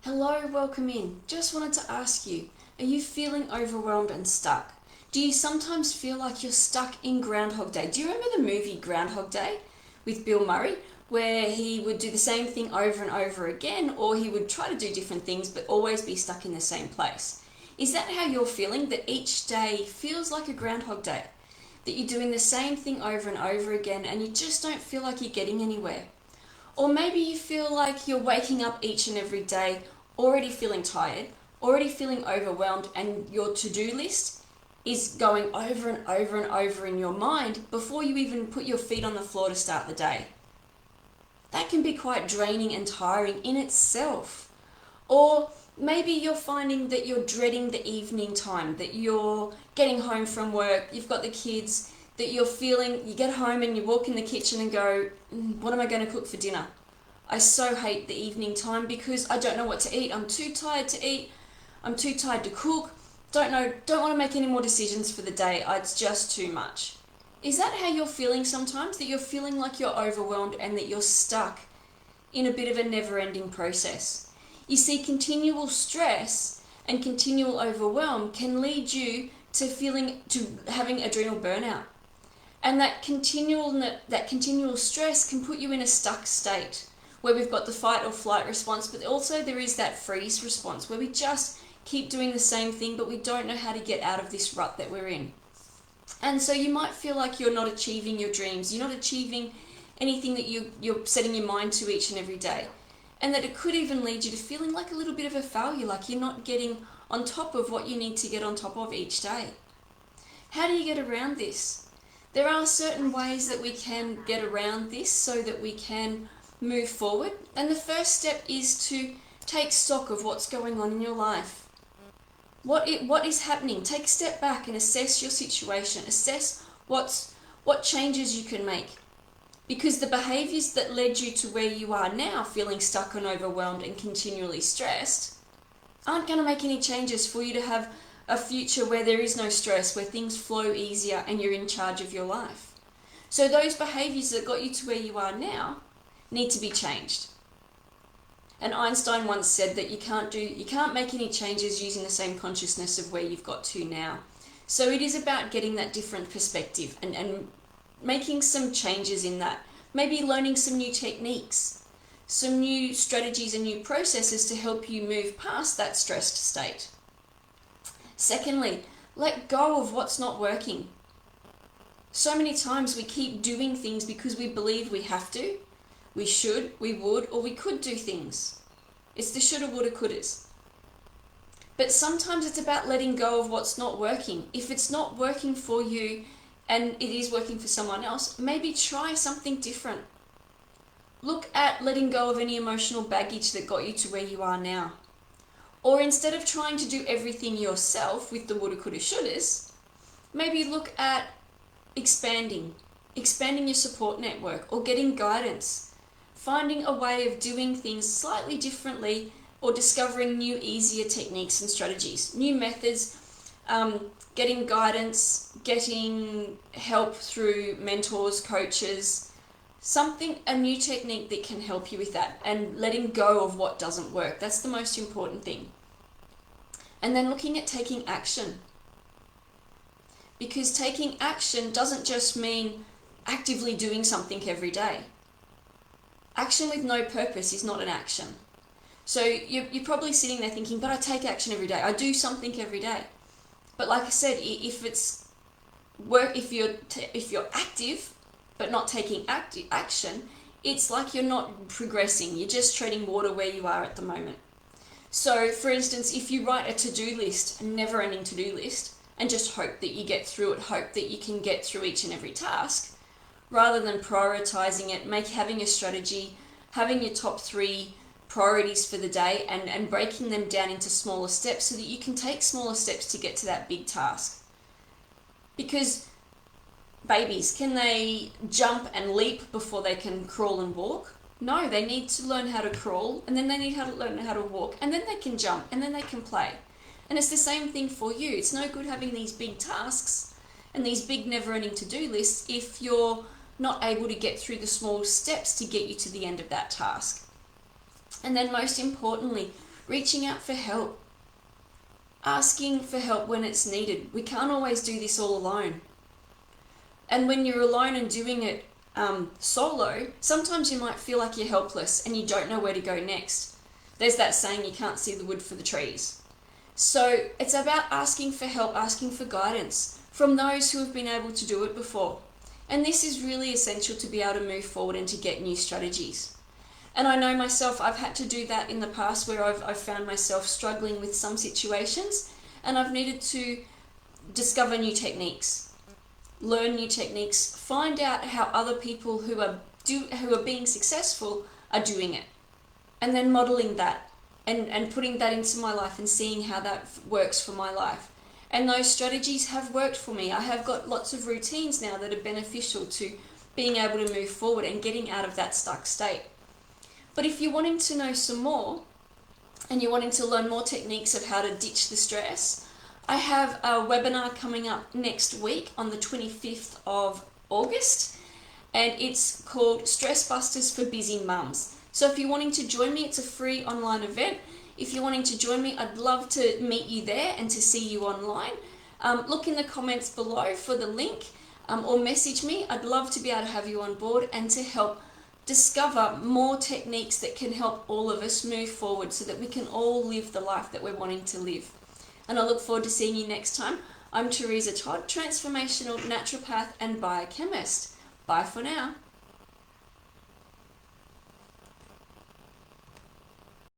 Hello, welcome in. Just wanted to ask you, are you feeling overwhelmed and stuck? Do you sometimes feel like you're stuck in Groundhog Day? Do you remember the movie Groundhog Day with Bill Murray, where he would do the same thing over and over again, or he would try to do different things but always be stuck in the same place? Is that how you're feeling, that each day feels like a Groundhog Day? That you're doing the same thing over and over again and you just don't feel like you're getting anywhere? Or maybe you feel like you're waking up each and every day already feeling tired, already feeling overwhelmed, and your to-do list is going over and over and over in your mind before you even put your feet on the floor to start the day. That can be quite draining and tiring in itself. Or maybe you're finding that you're dreading the evening time, that you're getting home from work, you've got the kids, that you're feeling, you get home and you walk in the kitchen and go, what am I going to cook for dinner? I so hate the evening time because I don't know what to eat. I'm too tired to eat. I'm too tired to cook. Don't want to make any more decisions for the day. It's just too much. Is that how you're feeling sometimes? That you're feeling like you're overwhelmed and that you're stuck in a bit of a never-ending process? You see, continual stress and continual overwhelm can lead you to having adrenal burnout. And that continual stress can put you in a stuck state where we've got the fight or flight response, but also there is that freeze response where we just keep doing the same thing, but we don't know how to get out of this rut that we're in. And so you might feel like you're not achieving your dreams, you're not achieving anything that you're setting your mind to each and every day. And that it could even lead you to feeling like a little bit of a failure, like you're not getting on top of what you need to get on top of each day. How do you get around this? There are certain ways that we can get around this so that we can move forward. And the first step is to take stock of what's going on in your life. What is happening? Take a step back and assess your situation. Assess what changes you can make. Because the behaviours that led you to where you are now, feeling stuck and overwhelmed and continually stressed, aren't going to make any changes for you to have a future where there is no stress, where things flow easier and you're in charge of your life. So those behaviours that got you to where you are now need to be changed. And Einstein once said that you can't make any changes using the same consciousness of where you've got to now. So it is about getting that different perspective and making some changes in that. Maybe learning some new techniques, some new strategies and new processes to help you move past that stressed state. Secondly, let go of what's not working. So many times we keep doing things because we believe we have to, we should, we would, or we could do things. It's the shoulda, woulda, couldas. But sometimes it's about letting go of what's not working. If it's not working for you and it is working for someone else, maybe try something different. Look at letting go of any emotional baggage that got you to where you are now. Or instead of trying to do everything yourself with the woulda, coulda, shouldas, maybe look at expanding your support network or getting guidance, finding a way of doing things slightly differently or discovering new, easier techniques and strategies, new methods, getting guidance, getting help through mentors, coaches, a new technique that can help you with that, and letting go of what doesn't work. That's the most important thing. And then looking at taking action. Because taking action doesn't just mean actively doing something every day. Action with no purpose is not an action. So you're probably sitting there thinking, but I take action every day. I do something every day. But like I said, if you're active but not taking action, it's like you're not progressing. You're just treading water where you are at the moment. So, for instance, if you write a to-do list, a never-ending to-do list, and just hope that you get through it, hope that you can get through each and every task, rather than prioritizing it, having a strategy, having your top 3 priorities for the day and breaking them down into smaller steps so that you can take smaller steps to get to that big task. Because babies, can they jump and leap before they can crawl and walk? No, they need to learn how to crawl, and then they need to learn how to walk, and then they can jump, and then they can play. And it's the same thing for you. It's no good having these big tasks and these big never-ending to-do lists if you're not able to get through the small steps to get you to the end of that task. And then most importantly, reaching out for help, asking for help when it's needed. We can't always do this all alone. And when you're alone and doing it solo, sometimes you might feel like you're helpless and you don't know where to go next. There's that saying, you can't see the wood for the trees. So it's about asking for help, asking for guidance from those who have been able to do it before. And this is really essential to be able to move forward and to get new strategies. And I know myself, I've had to do that in the past where I've found myself struggling with some situations, and I've needed to discover new techniques, learn new techniques, find out how other people who are being successful are doing it, and then modeling that and putting that into my life and seeing how that works for my life. And those strategies have worked for me. I have got lots of routines now that are beneficial to being able to move forward and getting out of that stuck state. But if you're wanting to know some more and you're wanting to learn more techniques of how to ditch the stress, I have a webinar coming up next week on the 25th of August, and it's called Stress Busters for Busy Mums. So if you're wanting to join me, it's a free online event. If you're wanting to join me, I'd love to meet you there and to see you online. Look in the comments below for the link, or message me. I'd love to be able to have you on board and to help discover more techniques that can help all of us move forward so that we can all live the life that we're wanting to live. And I look forward to seeing you next time. I'm Teresa Todd, transformational naturopath and biochemist. Bye for now.